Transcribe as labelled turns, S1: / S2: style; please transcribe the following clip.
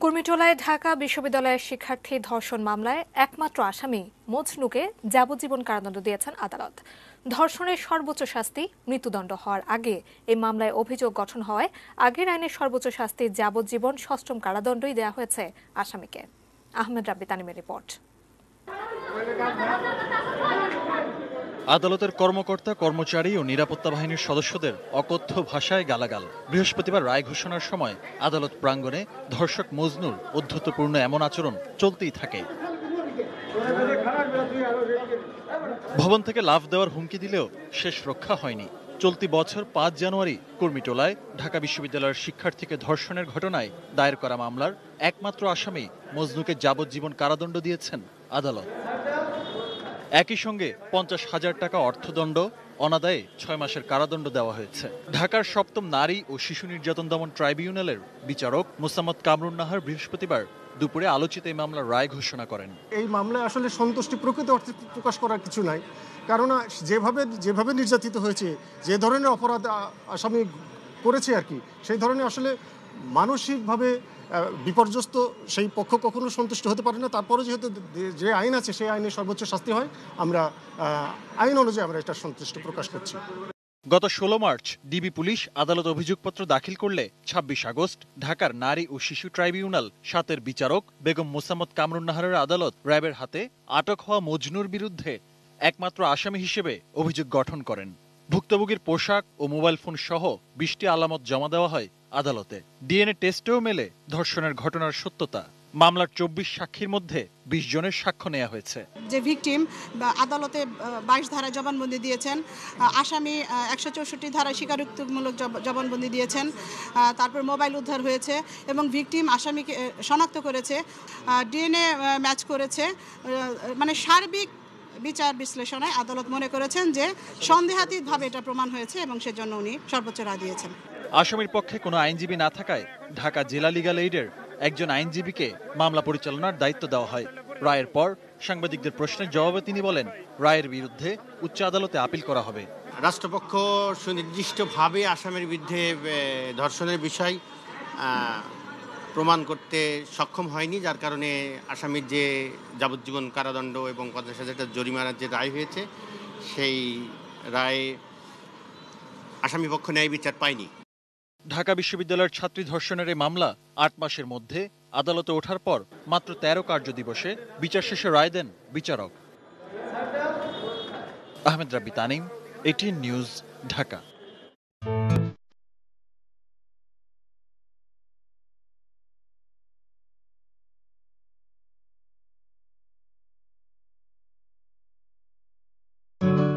S1: কুর্মিটোলায় ঢাকা বিশ্ববিদ্যালয়ের শিক্ষার্থী ধর্ষণ মামলায় একমাত্র আসামি মজনুকে যাবজ্জীবন কারাদণ্ড দিয়েছেন আদালত। ধর্ষণের সর্বোচ্চ শাস্তি মৃত্যুদণ্ড হওয়ার আগে এই মামলায় অভিযোগ গঠন হওয়ায় আগের আইনের সর্বোচ্চ শাস্তি যাবজ্জীবন, ষষ্ঠম কারাদণ্ডই দেওয়া হয়েছে আসামিকে। আহমেদ রাব্বি তানিমের রিপোর্ট।
S2: আদালতের কর্মকর্তা, কর্মচারী ও নিরাপত্তা বাহিনীর সদস্যদের অকথ্য ভাষায় গালাগাল। বৃহস্পতিবার রায় ঘোষণার সময় আদালত প্রাঙ্গণে ধর্ষক মজনুর অধ্যত্বপূর্ণ এমন আচরণ চলতেই থাকে। ভবন থেকে লাফ দেওয়ার হুমকি দিলেও শেষ রক্ষা হয়নি। চলতি বছর ৫ জানুয়ারি কুর্মিটোলায় ঢাকা বিশ্ববিদ্যালয়ের শিক্ষার্থীকে ধর্ষণের ঘটনায় দায়ের করা মামলার একমাত্র আসামি মজনুকে যাবজ্জীবন কারাদণ্ড দিয়েছেন আদালত। একই সঙ্গে ৫০,০০০ টাকা অর্থদণ্ড, অনাদায়ে ৬ মাসের কারাদণ্ড দেওয়া হয়েছে। ঢাকার ৭ম নারী ও শিশু নির্যাতন দমন ট্রাইব্যুনালের বিচারক মোসাম্মদ কামরুন নাহার বৃহস্পতিবার দুপুরে আলোচিত এই মামলার রায় ঘোষণা করেন।
S3: এই মামলায় আসলে সন্তুষ্টি প্রকৃত অর্থে প্রকাশ করার কিছু নাই, কারণ যেভাবে নির্যাতিত হয়েছে, যে ধরনের অপরাধ আসামি করেছে আর কি, সেই ধরনের আসলে মানসিকভাবে বিপর্যস্ত সেই পক্ষ কখনো সন্তুষ্ট হতে পারে না। তারপরে যেহেতু যে আইন আছে সেই আইনের সর্বোচ্চ শাস্তি হয়, আমরা আইন অনুযায়ী আমরা এটা সন্তুষ্ট প্রকাশ করছি।
S2: গত ১৬ মার্চ ডিবি পুলিশ আদালত অভিযোগপত্র দাখিল করলে ২৬ আগস্ট ঢাকার নারী ও শিশু ট্রাইব্যুনাল ৭-এর বিচারক বেগম মোসাম্মদ কামরুন নাহারের আদালত র্যাবের হাতে আটক হওয়া মজনুর বিরুদ্ধে একমাত্র আসামি হিসেবে অভিযোগ গঠন করেন। ভুক্তভোগীর পোশাক ও মোবাইল ফোন সহ ২০টি আলামত জমা দেওয়া হয় আদালতে। ডিএনএ টেস্টেও মেলে ধর্ষণের ঘটনার সত্যতা। মামলার ২৪ সাক্ষীর মধ্যে ২০ জনের সাক্ষ্য নেওয়া হয়েছে।
S4: যে ভিকটিম আদালতে ২২ ধারায় জবানবন্দি দিয়েছেন, আসামি ১৬৪ ধারায় স্বীকারোক্তিমূলক জবানবন্দি দিয়েছেন। তারপর মোবাইল উদ্ধার হয়েছে এবং ভিকটিম আসামিকে শনাক্ত করেছে, ডিএনএ ম্যাচ করেছে। মানে সার্বিক বিচার বিশ্লেষণে আদালত মনে করেছেন যে সন্দেহাতীতভাবে এটা প্রমাণ হয়েছে এবং সেজন্য উনি সর্বোচ্চ রায় দিয়েছেন।
S2: আসামির পক্ষে কোনো আইনজীবী না থাকায় ঢাকা জেলা লিগ্যাল এইডের একজন আইনজীবীকে মামলা পরিচালনার দায়িত্ব দেওয়া হয়। রায়ের পর সাংবাদিকদের প্রশ্নের জবাবে তিনি বলেন, রায়ের বিরুদ্ধে উচ্চ আদালতে আপিল করা হবে।
S5: রাষ্ট্রপক্ষ সুনির্দিষ্টভাবে আসামির বিরুদ্ধে ধর্ষণের বিষয় প্রমাণ করতে সক্ষম হয়নি, যার কারণে আসামির যে যাবজ্জীবন কারাদণ্ড এবং ৫০,০০০ টাকা জরিমানার যে রায় হয়েছে, সেই রায়ে আসামি পক্ষ ন্যায় বিচার পায়নি।
S2: ঢাকা বিশ্ববিদ্যালয়ের ছাত্রী ধর্ষণের এই মামলা ৮ মাসের মধ্যে আদালতে ওঠার পর মাত্র ১৩ কার্য দিবসে বিচার শেষে রায় দেন বিচারক। আহমেদ রাব্বি তানিম, এটিএন নিউজ, ঢাকা।